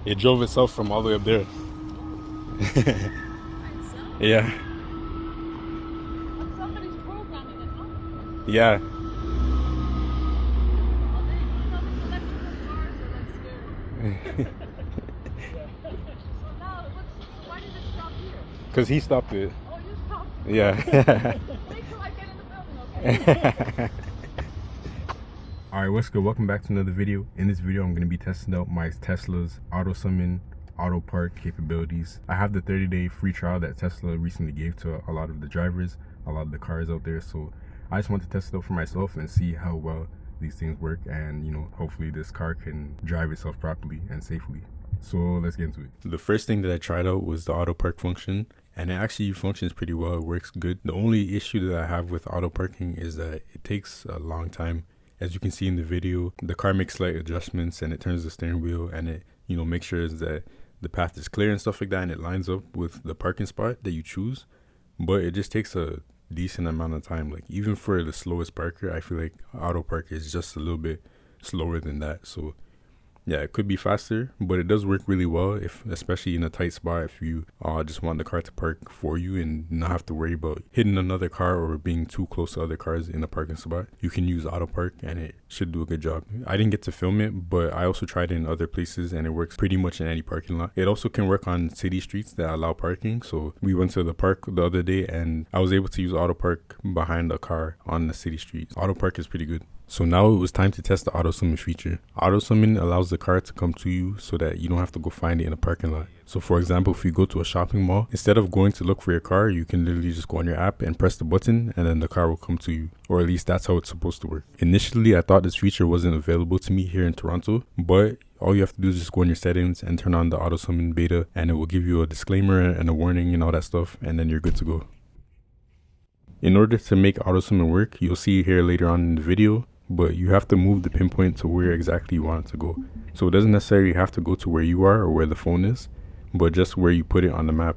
It drove itself from all the way up there. Yeah. Somebody's programming it, huh? Yeah. Well, they, electrical cars are like scary. So now, why did it stop here? Because he stopped it. Oh, you stopped. Yeah. Wait till I get in the building, okay? Alright, what's good? Welcome back to another video. In this video, I'm going to be testing out my Tesla's auto summon, auto park capabilities. I have the 30-day free trial that Tesla recently gave to a lot of the drivers, a lot of the cars out there. So I just want to test it out for myself and see how well these things work. And, you know, hopefully this car can drive itself properly and safely. So let's get into it. The first thing that I tried out was the auto park function. And it actually functions pretty well. It works good. The only issue that I have with auto parking is that it takes a long time. As you can see in the video, the car makes slight adjustments and it turns the steering wheel and it, you know, makes sure that the path is clear and stuff like that, and it lines up with the parking spot that you choose. But it just takes a decent amount of time. Like even for the slowest parker, I feel like auto park is just a little bit slower than that. So yeah, it could be faster, but it does work really well, if especially in a tight spot, if you just want the car to park for you and not have to worry about hitting another car or being too close to other cars in a parking spot. You can use auto park and it should do a good job. I didn't get to film it, but I also tried it in other places and it works pretty much in any parking lot. It also can work on city streets that allow parking. So we went to the park the other day and I was able to use auto park behind a car on the city street. Auto park is pretty good. So now it was time to test the auto summon feature. Auto summon allows the car to come to you so that you don't have to go find it in a parking lot. So for example, if you go to a shopping mall, instead of going to look for your car, you can literally just go on your app and press the button and then the car will come to you. Or at least that's how it's supposed to work. Initially, I thought this feature wasn't available to me here in Toronto, but all you have to do is just go in your settings and turn on the auto summon beta and it will give you a disclaimer and a warning and all that stuff, and then you're good to go. In order to make auto summon work, you'll see here later on in the video, but you have to move the pinpoint to where exactly you want it to go. So it doesn't necessarily have to go to where you are or where the phone is, but just where you put it on the map.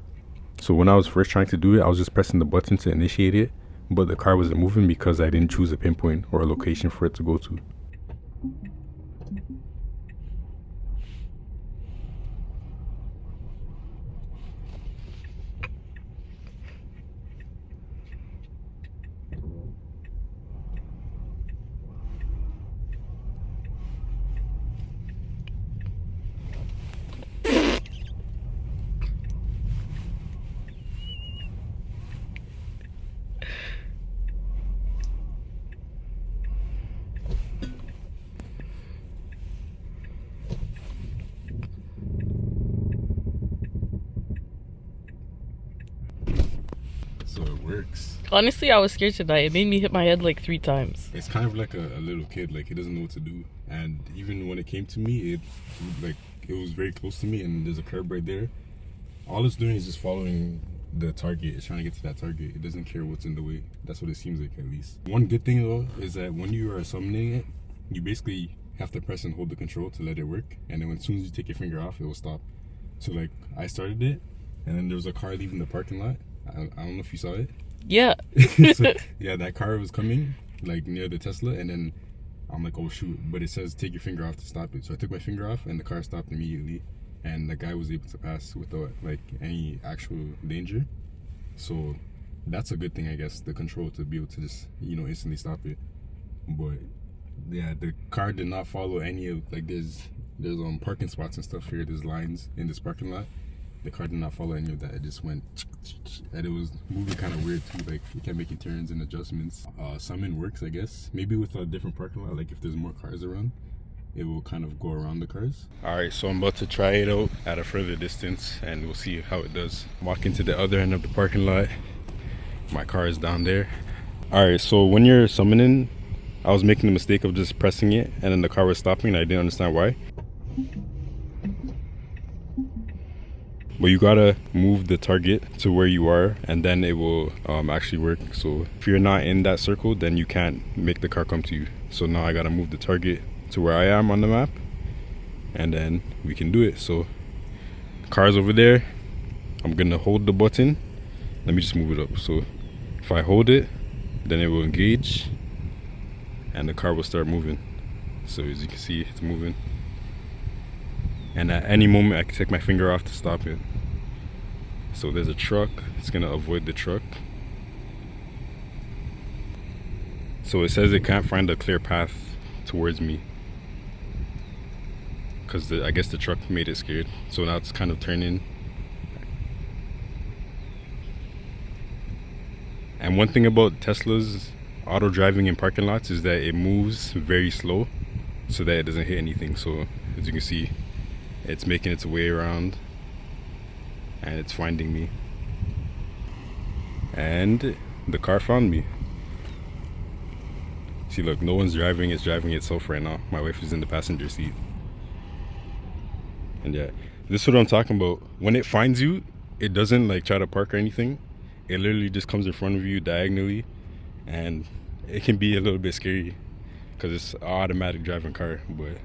So when I was first trying to do it, I was just pressing the button to initiate it, but the car wasn't moving because I didn't choose a pinpoint or a location for it to go to. So it works. Honestly, I was scared to die. It made me hit my head like 3 times. It's kind of like a little kid, like he doesn't know what to do. And even when it came to me, it was very close to me and there's a curb right there. All it's doing is just following the target. It's trying to get to that target. It doesn't care what's in the way. That's what it seems like, at least. One good thing though is that when you are summoning it, you basically have to press and hold the control to let it work. And then as soon as you take your finger off, it will stop. So like I started it and then there was a car leaving the parking lot. I don't know if you saw it. Yeah. So, yeah, that car was coming like near the Tesla, and then I'm like, oh shoot, but it says take your finger off to stop it. So I took my finger off and the car stopped immediately, and the guy was able to pass without like any actual danger. So that's a good thing, I guess, the control to be able to just, you know, instantly stop it. But yeah, the car did not follow any of, like there's parking spots and stuff here, there's lines in this parking lot. The car did not follow any of that. It just went, and it was moving kind of weird too. Like it kept making turns and adjustments. Summon works, I guess. Maybe with a different parking lot. Like if there's more cars around, it will kind of go around the cars. All right, so I'm about to try it out at a further distance, and we'll see how it does. Walk into the other end of the parking lot. My car is down there. All right, so when you're summoning, I was making the mistake of just pressing it, and then the car was stopping, and I didn't understand why. But you gotta move the target to where you are and then it will actually work. So if you're not in that circle, then you can't make the car come to you. So now I gotta move the target to where I am on the map and then we can do it. So the car's over there. I'm gonna hold the button. Let me just move it up. So if I hold it, then it will engage and the car will start moving. So as you can see, it's moving. and at any moment I can take my finger off to stop it. So there's a truck, it's gonna avoid the truck. So it says it can't find a clear path towards me because I guess the truck made it scared. So now it's kind of turning. And one thing about Tesla's auto driving in parking lots is that it moves very slow so that it doesn't hit anything. So as you can see, it's making its way around and it's finding me. And the car found me. See, look, no one's driving, it's driving itself right now. My wife is in the passenger seat. And yeah, this is what I'm talking about. When it finds you, it doesn't like try to park or anything. It literally just comes in front of you diagonally, and it can be a little bit scary because it's an automatic driving car, but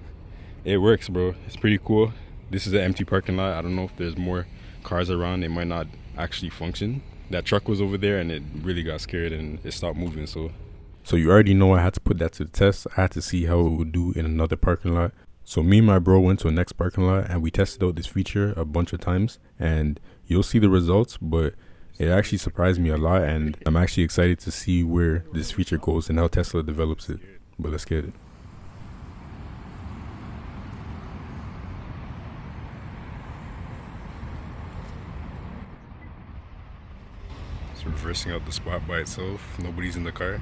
it works, bro. It's pretty cool. This is an empty parking lot. I don't know if there's more cars around. It might not actually function. That truck was over there and it really got scared and it stopped moving. So you already know I had to put that to the test. I had to see how it would do in another parking lot. So me and my bro went to a next parking lot and we tested out this feature a bunch of times, and you'll see the results, but it actually surprised me a lot, and I'm actually excited to see where this feature goes and how Tesla develops it. But let's get it. It's reversing out the spot by itself. Nobody's in the car.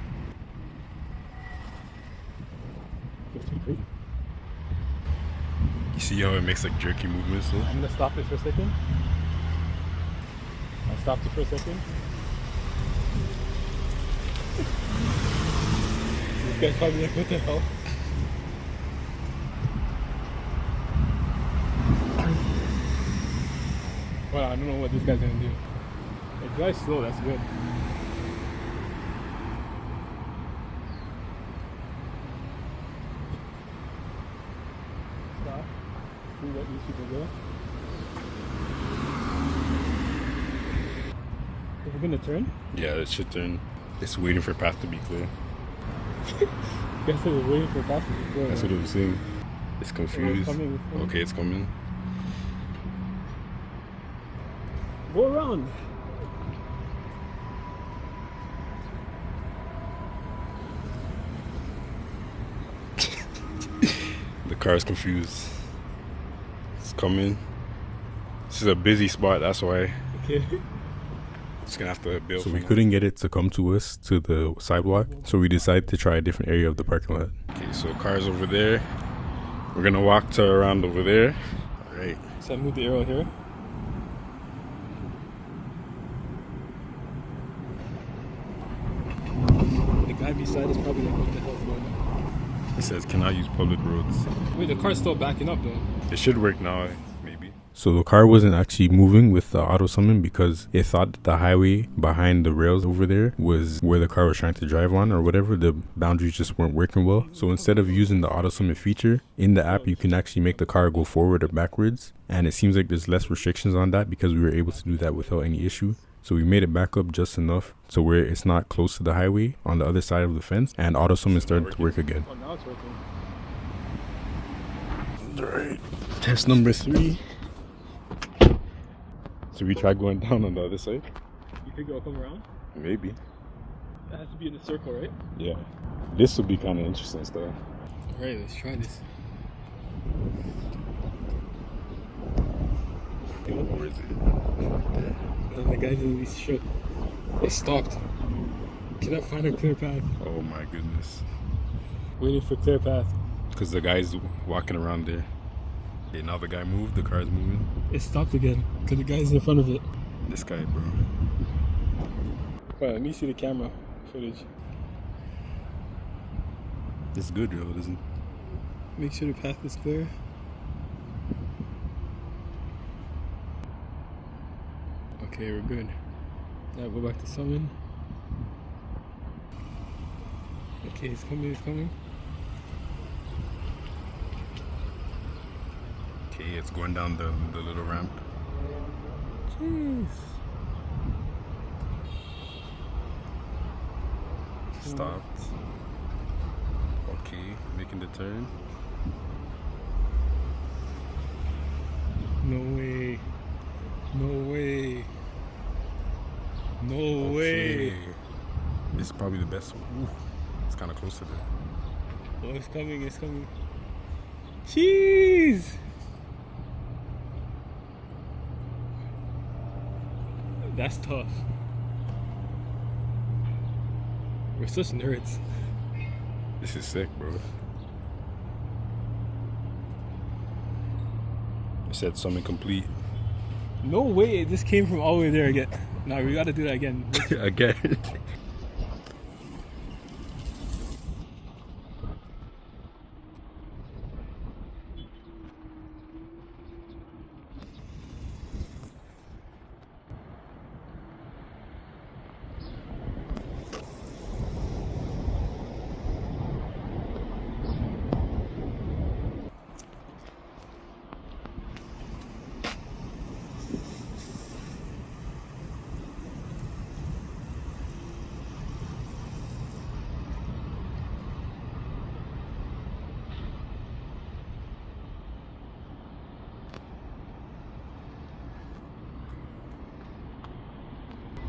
You see how it makes like jerky movements though? I'm gonna stop it for a second. I stopped it for a second. This guy's probably like, what the hell? Well, I don't know what this guy's gonna do. It drives slow, that's good. Stop. See what these people do. Is it gonna turn? Yeah, it should turn. It's waiting for path to be clear. Guess it was waiting for that to be clear. That's what it was saying. It's confused. coming. Okay, it's coming. Go around. The car is confused. It's coming. This is a busy spot, that's why. Okay. Just gonna have to build. So we couldn't get it to come to us to the sidewalk, so we decided to try a different area of the parking lot. Okay, so car's over there. We're gonna walk to around over there. All right. So I move the arrow here. The guy beside is probably like, what the hell's going on? It says cannot use public roads. Wait, the car's still backing up though. It should work now, maybe. So the car wasn't actually moving with the auto summon because it thought that the highway behind the rails over there was where the car was trying to drive on or whatever. The boundaries just weren't working well. So instead of using the auto summon feature in the app, you can actually make the car go forward or backwards. And it seems like there's less restrictions on that because we were able to do that without any issue. So we made it back up just enough to where it's not close to the highway on the other side of the fence, and auto summon started to work again. Oh, now it's working. Alright, test number 3. So we try going down on the other side? You think it'll come around? Maybe. It has to be in the circle, right? Yeah. This would be kind of interesting stuff. Alright, let's try this. Where is it? And the guy didn't be shook. It stopped. Cannot find a clear path. Oh my goodness. Waiting for clear path. Because the guy's walking around there. Okay, now the guy moved, the car's moving. It stopped again because the guy's in front of it. This guy, bro. Well, let me see the camera footage. It's good, yo, isn't it? Make sure the path is clear. Okay, we're good. Now go back to summon. Okay, it's coming, it's coming. Okay, it's going down the little ramp. Jeez. Stopped. Okay, making the turn. No way. No way. No way. This is probably the best one. Ooh, it's kind of close to that. Oh, it's coming, it's coming. Jeez! That's tough. We're such nerds. This is sick, bro. It said summon complete. No way, this came from all the way there again. No, we gotta do that again. Again.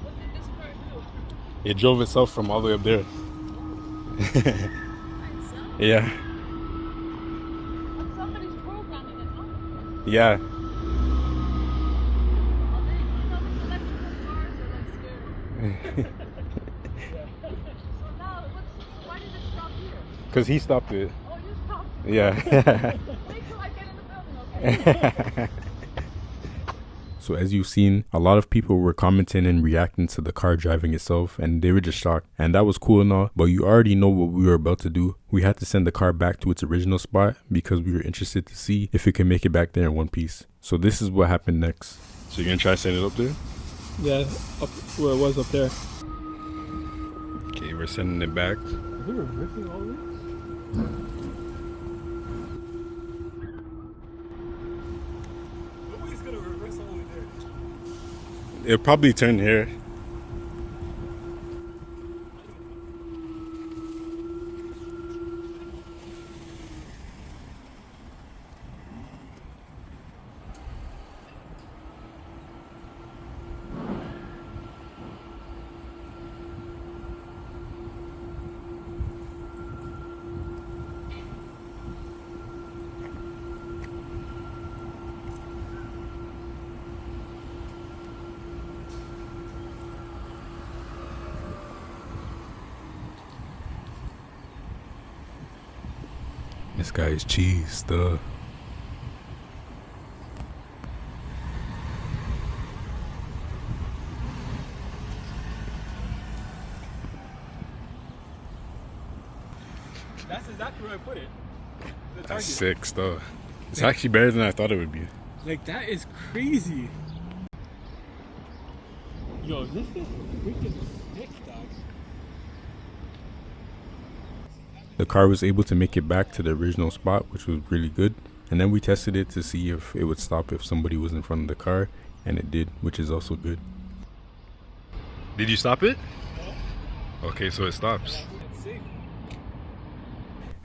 What did this car do? It drove itself from all the way up there. By itself? Yeah. But somebody's programming it, no? Yeah. Well, these electrical cars are like scary. So now, why did it stop here? Because he stopped it. Oh, you stopped. Yeah. Wait till I get in the building, okay? So as you've seen, a lot of people were commenting and reacting to the car driving itself, and they were just shocked. And that was cool and all, but you already know what we were about to do. We had to send the car back to its original spot because we were interested to see if it could make it back there in one piece. So this is what happened next. So you're gonna try to send it up there? Yeah, up where it was up there. Okay, we're sending it back. I think we're ripping all this. Nobody's gonna reverse all the way there. It'll probably turn here. This guy is cheese stuff. That's exactly where I put it. The That's target. sick stuff. It's actually better than I thought it would be. Like, that is crazy. Yo, this is freaking sick, dog. The car was able to make it back to the original spot, which was really good. And then we tested it to see if it would stop if somebody was in front of the car, and it did, which is also good. Did you stop it? No. Okay, so it stops. It's safe.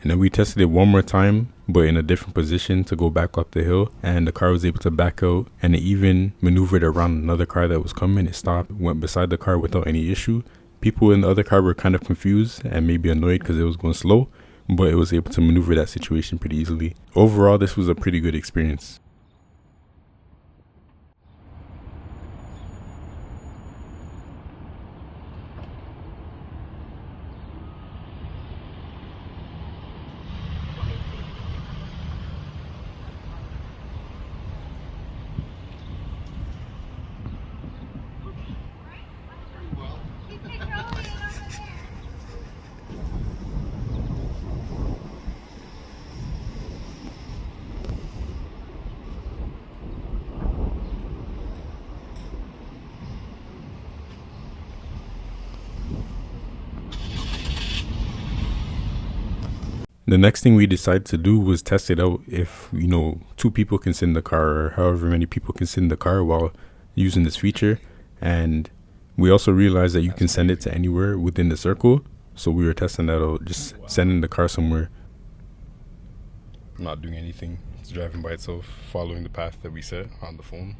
And then we tested it one more time, but in a different position to go back up the hill, and the car was able to back out, and it even maneuvered around another car that was coming. It stopped, went beside the car without any issue. People in the other car were kind of confused and maybe annoyed because it was going slow, but it was able to maneuver that situation pretty easily. Overall, this was a pretty good experience. The next thing we decided to do was test it out if, you know, 2 people can sit in the car or however many people can sit in the car while using this feature. And we also realized that you can send it to anywhere within the circle. So we were testing that out, just sending the car somewhere. Not doing anything, It's driving by itself, following the path that we set on the phone.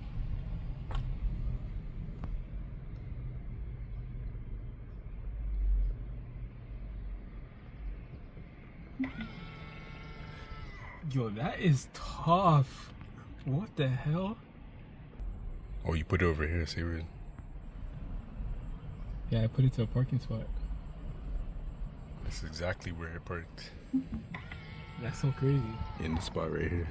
Yo, that is tough. What the hell? Oh, you put it over here, see where? Yeah, I put it to a parking spot. That's exactly where it parked. That's so crazy. In the spot right here.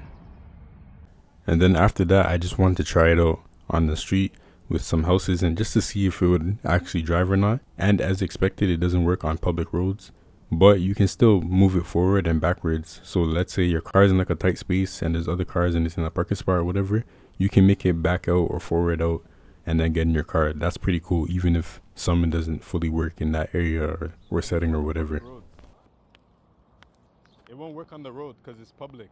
And then after that, I just wanted to try it out on the street with some houses and just to see if it would actually drive or not. And as expected, it doesn't work on public roads, but you can still move it forward and backwards. So let's say your car is in like a tight space and there's other cars and it's in a parking spot or whatever, you can make it back out or forward out and then get in your car. That's pretty cool, even if Summon doesn't fully work in that area or setting or whatever. It won't work on the road because it's public.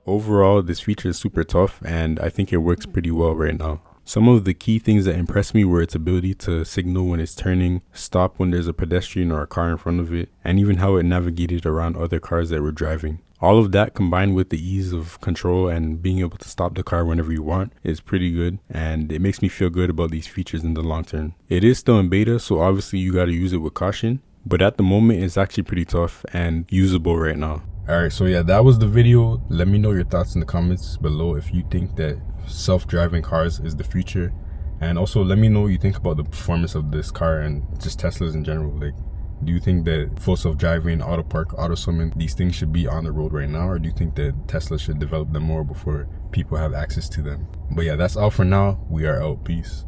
Overall, this feature is super tough and I think it works pretty well right now. Some of the key things that impressed me were its ability to signal when it's turning, stop when there's a pedestrian or a car in front of it, and even how it navigated around other cars that were driving. All of that combined with the ease of control and being able to stop the car whenever you want is pretty good, and it makes me feel good about these features in the long term. It is still in beta, so obviously you gotta use it with caution, but at the moment it's actually pretty tough and usable right now. Alright, so yeah, that was the video. Let me know your thoughts in the comments below if you think that self-driving cars is the future. And also let me know what you think about the performance of this car and just Teslas in general. Like, do you think that full self-driving, auto park, auto summon, these things should be on the road right now? Or do you think that Tesla should develop them more before people have access to them? But yeah, that's all for now. We are out. Peace.